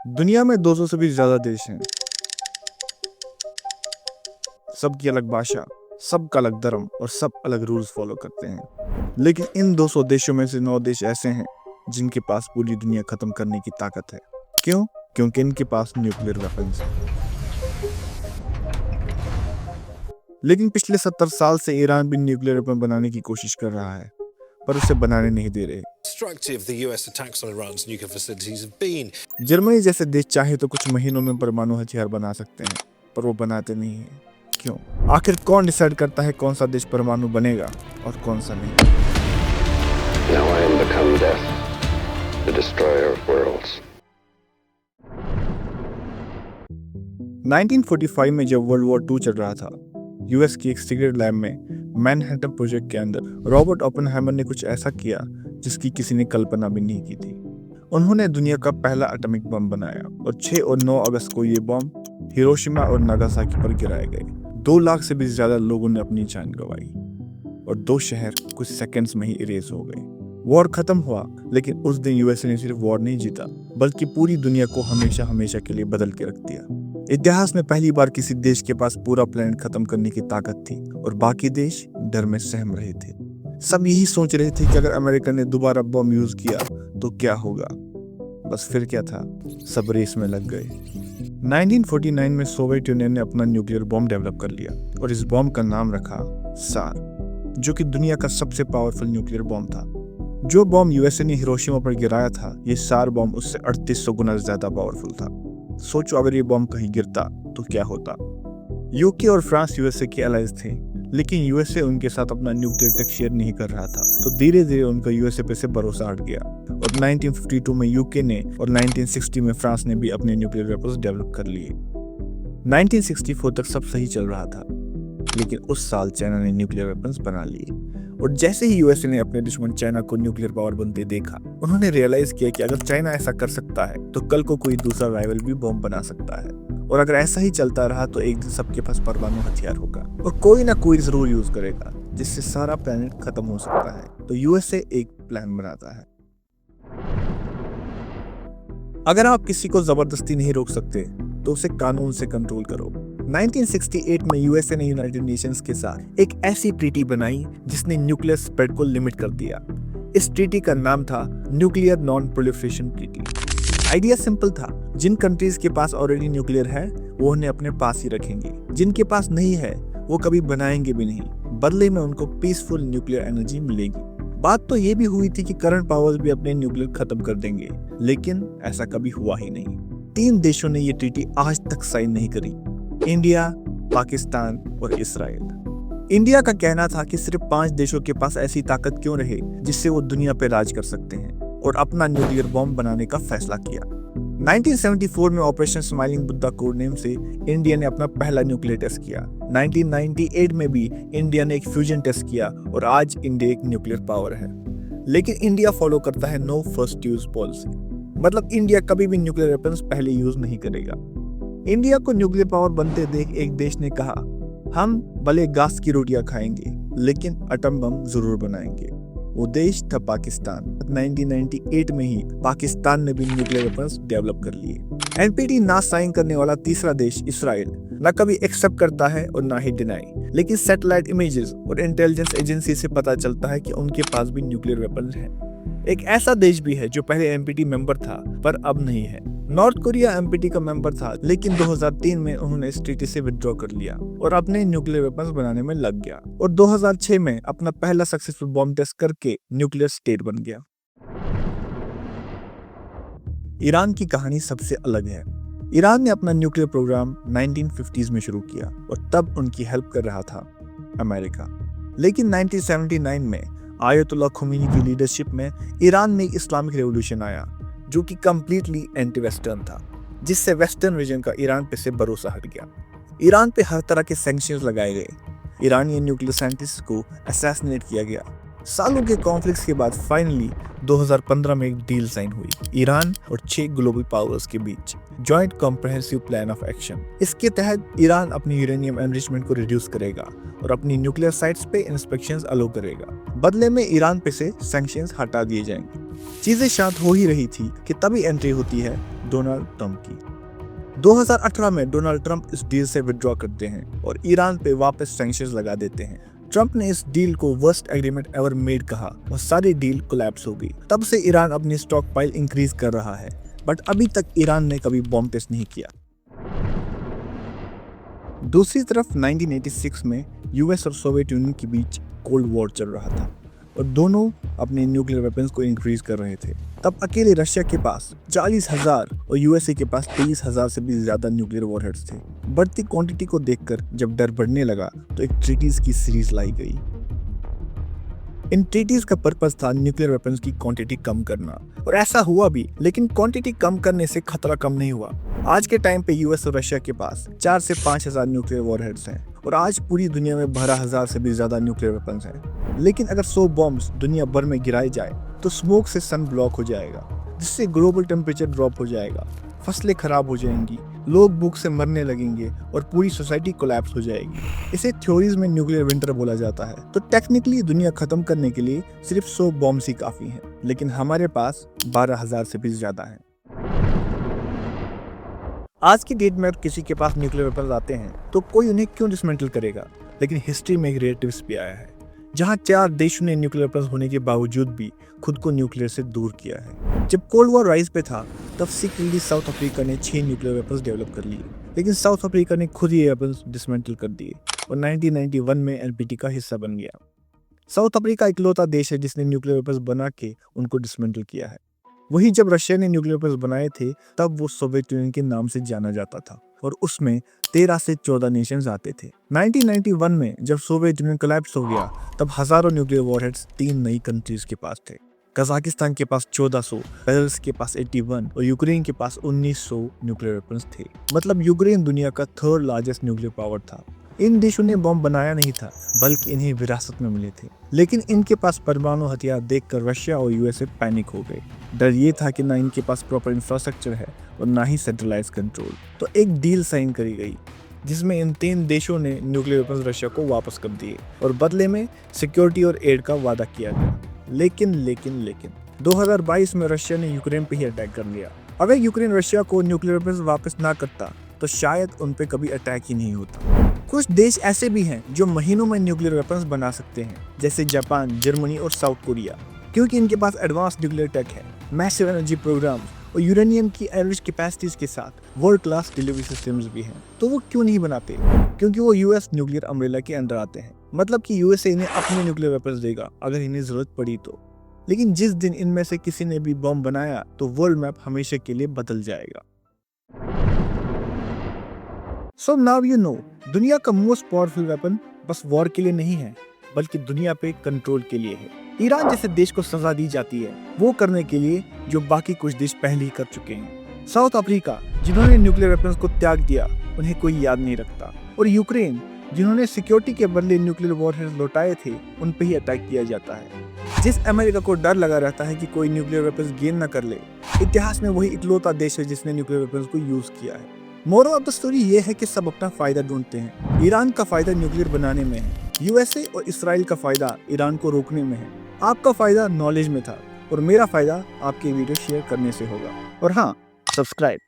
दुनिया में 200 से भी ज्यादा देश हैं। सबकी अलग भाषा, सबका अलग धर्म और सब अलग रूल्स फॉलो करते हैं। लेकिन इन 200 देशों में से 9 देश ऐसे हैं जिनके पास पूरी दुनिया खत्म करने की ताकत है। क्यों? क्योंकि इनके पास न्यूक्लियर वेपन्स हैं। लेकिन पिछले 70 साल से ईरान भी न्यूक्लियर वेपन बनाने की कोशिश कर रहा है, पर उसे बनाने नहीं दे रहे। जर्मनी जैसे देश चाहे तो कुछ महीनों में परमाणु हथियार बना सकते हैं, पर वो बनाते नहीं हैं। क्यों? आखिर कौन डिसाइड करता है कौन सा देश परमाणु बनेगा और कौन सा नहीं? Now I am become death, the destroyer of worlds. 1945 में जब वर्ल्ड वॉर 2 चल रहा था, यूएस की एक सीक्रेट लैब में मैनहट्टन प्रोजेक्ट के अंदर रॉबर्ट ओपेनहाइमर ने कुछ ऐसा किया जिसकी किसी ने कल्पना भी नहीं की थी। उन्होंने दुनिया का पहला एटॉमिक बम बनाया और 6 और 9 अगस्त को ये बम हिरोशिमा और नागासाकी पर गिराए गए। 2 लाख से भी ज्यादा लोगों ने अपनी जान गंवाई और 2 शहर कुछ सेकंड्स में ही इरेज हो गए। वॉर खत्म हुआ, लेकिन उस दिन यूएसए ने सिर्फ वॉर नहीं जीता, बल्कि पूरी दुनिया को हमेशा हमेशा के लिए बदल के रख दिया। इतिहास में पहली बार किसी देश के पास पूरा प्लेनेट खत्म करने की ताकत थी और बाकी देश डर में सहम रहे थे। सब यही सोच रहे थे कि अगर अमेरिका ने दोबारा बम यूज किया तो क्या होगा। बस फिर क्या था, सब रेस में लग गए। 1949 में सोवियत यूनियन ने अपना न्यूक्लियर बॉम्ब डेवलप कर लिया और इस बॉम्ब का नाम रखा सार, जो कि दुनिया का सबसे पावरफुल न्यूक्लियर बॉम्ब था। जो बॉम्ब यूएसए ने हिरोशिमा पर गिराया था, ये सार बॉम्ब उससे 3800 गुना ज्यादा पावरफुल था। सोचो अगर ये बॉम्ब कहीं गिरता तो क्या होता। यूके और फ्रांस यूएसए के एलाइज थे, लेकिन यूएसए उनके साथ अपना न्यूक्लियर टेक शेयर नहीं कर रहा था, तो धीरे धीरे उनका यूएसए पे से भरोसा हट गया और 1952 में यूके ने और 1960 में फ्रांस ने भी अपने न्यूक्लियर वेपन्स डेवलप कर लिए। 1964 तक सब सही चल रहा था, लेकिन उस साल चाइना ने न्यूक्लियर वेपन्स बना लिए और जैसे ही यूएसए ने अपने दुश्मन चाइना को न्यूक्लियर पावर बनते देखा, उन्होंने रियलाइज किया कि अगर चाइना ऐसा कर सकता है तो कल को कोई दूसरा राइवल भी बॉम्ब बना सकता है, और अगर ऐसा ही चलता रहा तो एक दिन सबके पास परमाणु हथियार होगा और कोई ना कोई जरूर यूज करेगा, जिससे सारा प्लेनेट खत्म हो सकता है। तो यूएसए एक प्लान बनाता है। अगर आप किसी को जबरदस्ती नहीं रोक सकते तो उसे कानून से कंट्रोल करो। 1968 में यूएसए ने यूनाइटेड नेशंस के साथ एक ऐसी ट्रीटी बनाई जिसने न्यूक्लियर स्प्रेड को लिमिट कर दिया। इस ट्रीटी का नाम था nuclear non proliferation treaty. Idea simple था, जिन कंट्रीज के पास ऑलरेडी न्यूक्लियर है वो उन्हें अपने पास ही रखेंगे, जिनके पास नहीं है वो कभी बनाएंगे भी नहीं, बदले में उनको पीसफुल न्यूक्लियर एनर्जी मिलेगी। बात तो ये भी हुई थी कि करंट पावर्स भी अपने न्यूक्लियर खत्म कर देंगे, लेकिन ऐसा कभी हुआ ही नहीं। 3 देशों ने ये ट्रीटी आज तक साइन नहीं करी, इंडिया, पाकिस्तान और इसराइल। इंडिया का कहना था कि सिर्फ 5 देशों के पास ऐसी ताकत क्यों रहे जिससे वो दुनिया पे राज कर सकते हैं, और अपना न्यूक्लियर बॉम्ब बनाने का फैसला किया। 1974 में operation smiling Buddha code name से इंडिया ने अपना पहला न्यूक्लियर टेस्ट किया। 1998 में भी इंडिया ने एक फ्यूजन टेस्ट किया और आज इंडिया एक न्यूक्लियर पावर है। लेकिन इंडिया फॉलो करता है नो फर्स्ट यूज पॉलिसी, मतलब इंडिया कभी भी न्यूक्लियर वेपन्स पहले यूज नहीं करेगा। इंडिया को न्यूक्लियर पावर बनते देख एक देश ने कहा, हम भले घास की रोटियां खाएंगे लेकिन एटम बम जरूर बनाएंगे। वो देश था पाकिस्तान। 1998 में ही पाकिस्तान ने भी न्यूक्लियर वेपन्स डेवलप कर लिए। एनपीटी ना साइन करने वाला तीसरा देश इसराइल ना कभी एक्सेप्ट करता है और ना ही डिनाई, लेकिन सैटेलाइट इमेजेस और इंटेलिजेंस एजेंसी से पता चलता है कि उनके पास भी न्यूक्लियर वेपन्स हैं। एक ऐसा देश भी है जो पहले एनपीटी मेंबर था पर अब नहीं है। नॉर्थ कोरिया एनपीटी का मेंबर था, लेकिन 2003 में उन्होंने इस ट्रीटी से विथड्रॉ कर लिया और अपने न्यूक्लियर वेपन्स बनाने में लग गया और 2006 में अपना पहला सक्सेसफुल बॉम्ब टेस्ट करके न्यूक्लियर स्टेट बन गया। ईरान की कहानी सबसे अलग है। ईरान ने अपना न्यूक्लियर प्रोग्राम 1950s में शुरू किया और तब उनकी हेल्प कर रहा था अमेरिका। लेकिन 1979 में आयतुल्लाह खुमैनी की लीडरशिप में ईरान में एक इस्लामिक रेवोल्यूशन आया जो कि कंप्लीटली एंटी वेस्टर्न था, जिससे वेस्टर्न रीजन का ईरान पे से भरोसा हट गया। ईरान पे हर तरह के सैंक्शंस लगाए गए, ईरानियन न्यूक्लियर साइंटिस्ट को असैसिनेट किया गया। सालों के कॉन्फ्लिक्ट्स के बाद फाइनली 2015 में एक डील साइन हुई ईरान और 6 ग्लोबल पावर्स के बीच, joint comprehensive plan of action. इसके तहत ईरान अपनी यूरेनियम एनरिचमेंट को रिड्यूस करेगा और अपनी न्यूक्लियर साइट्स पे इंस्पेक्शंस अलो करेगा। बदले में ईरान पे से सैंक्शंस हटा दिए जाएंगे। चीजें शांत हो ही रही थी कि तभी एंट्री होती है डोनाल्ड ट्रंप की। 2018 में डोनाल्ड ट्रंप इस डील से विड्रॉ करते हैं और ईरान पे वापस सैंक्शंस लगा देते हैं। ट्रंप ने इस डील को वर्स्ट एग्रीमेंट एवर मेड कहा और सारी डील कोलैप्स हो गई। तब से ईरान अपनी स्टॉक पाइल इंक्रीज कर रहा है, बट अभी तक ईरान ने कभी बॉम्ब टेस्ट नहीं किया। दूसरी तरफ 1986 में यूएस और सोवियत यूनियन के बीच कोल्ड वॉर चल रहा था और दोनों अपने न्यूक्लियर वेपन्स को इंक्रीज कर रहे थे। तब अकेले रशिया के पास 40,000 और यूएसए के पास 23,000 से भी ज्यादा न्यूक्लियर वॉरहेड्स थे। बढ़ती क्वांटिटी को देखकर जब डर बढ़ने लगा तो एक ट्रीटीज की सीरीज लाई गई। इन ट्रीटीज का पर्पस था न्यूक्लियर वेपन्स की क्वांटिटी कम करना, और ऐसा हुआ भी, लेकिन क्वांटिटी कम करने से खतरा कम नहीं हुआ। आज के टाइम पे यूएस और रशिया के पास 4 से 5,000 न्यूक्लियर वॉरहेड्स हैं और आज पूरी दुनिया में 12,000 से भी ज्यादा न्यूक्लियर वेपन्स हैं। लेकिन अगर 100 बॉम्ब्स दुनिया भर में गिराए जाए तो स्मोक से सन ब्लॉक हो जाएगा, जिससे ग्लोबल टेम्परेचर ड्रॉप हो जाएगा, फसलें खराब हो जाएंगी, लोग भूख से मरने लगेंगे और पूरी सोसाइटी कोलैप्स हो जाएगी। इसे थ्योरीज में न्यूक्लियर विंटर बोला जाता है। तो टेक्निकली दुनिया खत्म करने के लिए सिर्फ 100 बॉम्ब्स ही काफी हैं, लेकिन हमारे पास 12,000 से भी ज्यादा हैं। आज की डेट में अगर किसी के पास न्यूक्लियर वेपन्स आते हैं तो कोई उन्हें क्यों डिसमेंटल करेगा। लेकिन हिस्ट्री में एक रेयर ट्विस्ट भी आया है, जहां 4 देशों ने न्यूक्लियर वेपन्स होने के बावजूद भी खुद को न्यूक्लियर से दूर किया है। जब कोल्ड वॉर राइज पे था तब सीक्रेटली साउथ अफ्रीका ने 6 न्यूक्लियर वेपन्स डेवलप कर लिए, लेकिन साउथ अफ्रीका ने खुद ये वेपन्स डिसमेंटल कर दिए और 1991 में एनपीटी का हिस्सा बन गया। साउथ अफ्रीका इकलौता देश है जिसने न्यूक्लियर वेपन्स बना के उनको डिसमेंटल किया है। वहीं जब रशिया ने न्यूक्लियर वेपन्स बनाए थे तब वो सोवियत यूनियन के नाम से जाना जाता था और उसमें 13 से 14 नेशंस आते थे। 1991 में जब सोवियत यूनियन कोलैप्स हो गया तब हजारों न्यूक्लियर वॉरहेड्स 3 नई कंट्रीज के पास थे। कजाकिस्तान के पास 1400, बेलारूस के पास 81 और यूक्रेन के पास 1900 न्यूक्लियर वेपन्स थे। मतलब यूक्रेन दुनिया का 3rd लार्जेस्ट न्यूक्लियर पावर था। इन देशों ने बॉम्ब बनाया नहीं था, बल्कि इन्हें विरासत में मिले थे। लेकिन इनके पास परमाणु हथियार देखकर रशिया और यूएसए पैनिक हो गए। डर ये था कि ना इनके पास प्रॉपर इंफ्रास्ट्रक्चर है और ना ही सेंट्रलाइज कंट्रोल। तो एक डील साइन करी गई जिसमें इन 3 देशों ने न्यूक्लियर वेपन्स रशिया को वापस कर दिए और बदले में सिक्योरिटी और एड का वादा किया गया। लेकिन 2022 में रशिया ने यूक्रेन पे ही अटैक कर लिया। अगर यूक्रेन रशिया को न्यूक्लियर वेपन्स वापस ना करता तो शायद उन पे कभी अटैक ही नहीं होता। कुछ देश ऐसे भी हैं जो महीनों में न्यूक्लियर वेपन्स बना सकते हैं, जैसे जापान, जर्मनी और साउथ कोरिया, क्योंकि इनके पास एडवांस न्यूक्लियर टेक है, मैसिव एनर्जी प्रोग्राम्स और यूरेनियम की एवरेज कैपेसिटीज के साथ वर्ल्ड क्लास डिलीवरी सिस्टम्स भी हैं। तो वो क्यों नहीं बनाते? क्योंकि वो यूएस न्यूक्लियर अम्ब्रेला के अंडर आते हैं। मतलब कि यूएसए इन्हें अपने न्यूक्लियर वेपन्स देगा अगर इन्हें जरूरत पड़ी तो। लेकिन जिस दिन इनमें से किसी ने भी बॉम्ब बनाया तो वर्ल्ड मैप हमेशा के लिए बदल जाएगा। So now you know, दुनिया का मोस्ट पावरफुल वेपन बस वॉर के लिए नहीं है, बल्कि दुनिया पे कंट्रोल के लिए है। ईरान जैसे देश को सजा दी जाती है वो करने के लिए जो बाकी कुछ देश पहले ही कर चुके हैं। साउथ अफ्रीका जिन्होंने न्यूक्लियर वेपन्स को त्याग दिया उन्हें कोई याद नहीं रखता, और यूक्रेन जिन्होंने सिक्योरिटी के बदले न्यूक्लियर वॉरहेड्स लौटाए थे उन पे ही अटैक किया जाता है। जिस अमेरिका को डर लगा रहता है कि कोई न्यूक्लियर वेपन्स गेन न कर ले, इतिहास में वही इकलौता देश है जिसने न्यूक्लियर वेपन्स को यूज किया है। मोरल ऑफ द स्टोरी ये है कि सब अपना फायदा ढूंढते हैं। ईरान का फायदा न्यूक्लियर बनाने में है, यूएसए और इसराइल का फायदा ईरान को रोकने में है। आपका फायदा नॉलेज में था और मेरा फायदा आपके वीडियो शेयर करने से होगा। और हाँ, सब्सक्राइब।